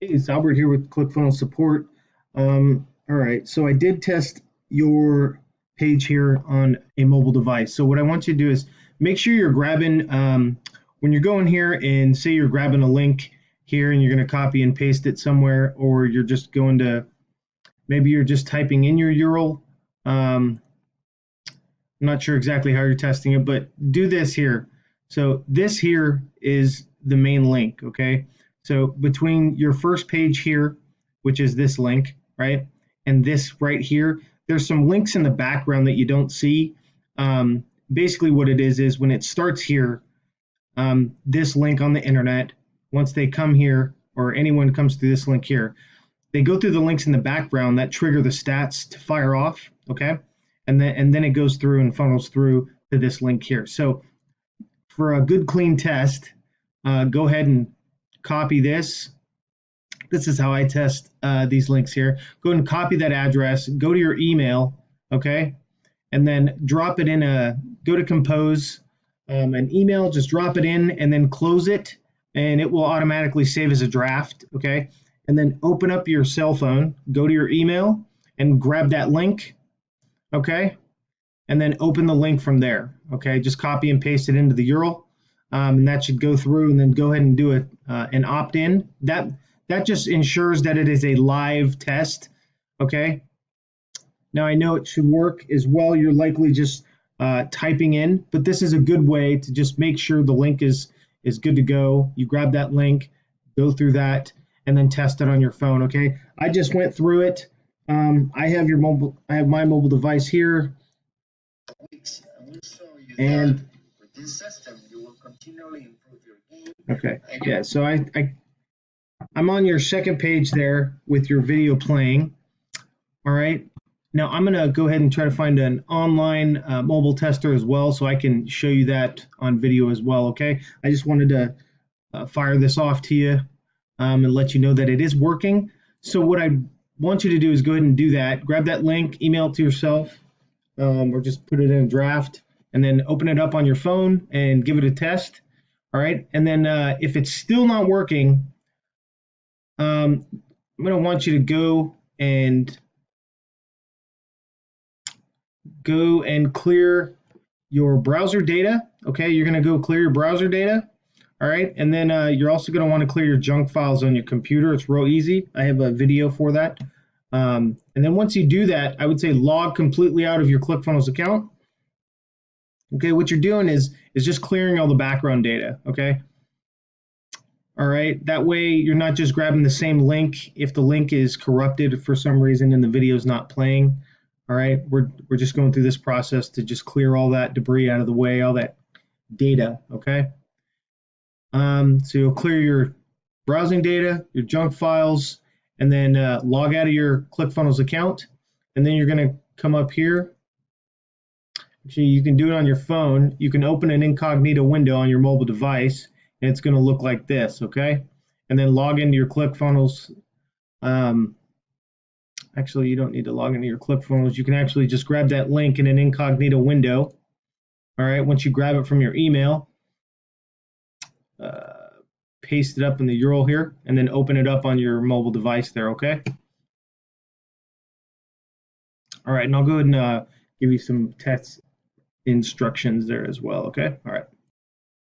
Hey, it's Albert here with ClickFunnels Support. All right, so I did test your page here on a mobile device. So what I want you to do is make sure you're grabbing, when you're going here and say you're grabbing a link here and you're going to copy and paste it somewhere, or you're just going to, maybe you're just typing in your URL. I'm not sure exactly how you're testing it, but do this here. So this here is the main link, okay? So between your first page here, which is this link, right, and this right here, there's some links in the background that you don't see. Basically what it is when it starts here, this link on the internet, once they come here, or anyone comes through this link here, they go through the links in the background that trigger the stats to fire off, okay? And then it goes through and funnels through to this link here. So for a good clean test, go ahead and copy this. This is how I test these links here. Go ahead and copy that address, go to your email, okay? And then drop it in go to compose an email, just drop it in and then close it, and it will automatically save as a draft, okay? And then open up your cell phone, go to your email and grab that link, okay? And then open the link from there, okay? Just copy and paste it into the URL. And that should go through, and then go ahead and do an opt-in. That just ensures that it is a live test, okay? Now I know it should work as well. You're likely just typing in, but this is a good way to just make sure the link is good to go. You grab that link, go through that, and then test it on your phone, okay? I just went through it. I have my mobile device here, and with this system, you will continually improve your game. Okay, yeah, so I'm on your second page there with your video playing. All right, now I'm gonna go ahead and try to find an online mobile tester as well, so I can show you that on video as well, okay? I just wanted to fire this off to you and let you know that it is working. So what I want you to do is go ahead and do that. Grab that link, email it to yourself, or just put it in a draft, and then open it up on your phone and give it a test. All right, and then if it's still not working, I'm going to want you to go and clear your browser data. Okay, you're going to go clear your browser data. All right, and then you're also going to want to clear your junk files on your computer. It's real easy. I have a video for that. And then once you do that, I would say log completely out of your ClickFunnels account. Okay, what you're doing is just clearing all the background data, okay? All right, that way you're not just grabbing the same link if the link is corrupted for some reason and the video is not playing. All right, we're just going through this process to just clear all that debris out of the way, all that data, okay? So you'll clear your browsing data, your junk files, and then log out of your ClickFunnels account, and then you're going to come up here. Actually, you can do it on your phone. You can open an incognito window on your mobile device, and it's going to look like this, okay? And then log into your ClickFunnels. Actually, you don't need to log into your ClickFunnels. You can actually just grab that link in an incognito window. All right, once you grab it from your email, paste it up in the URL here, and then open it up on your mobile device there, okay? All right, and I'll go ahead and give you some test instructions there as well, okay? All right.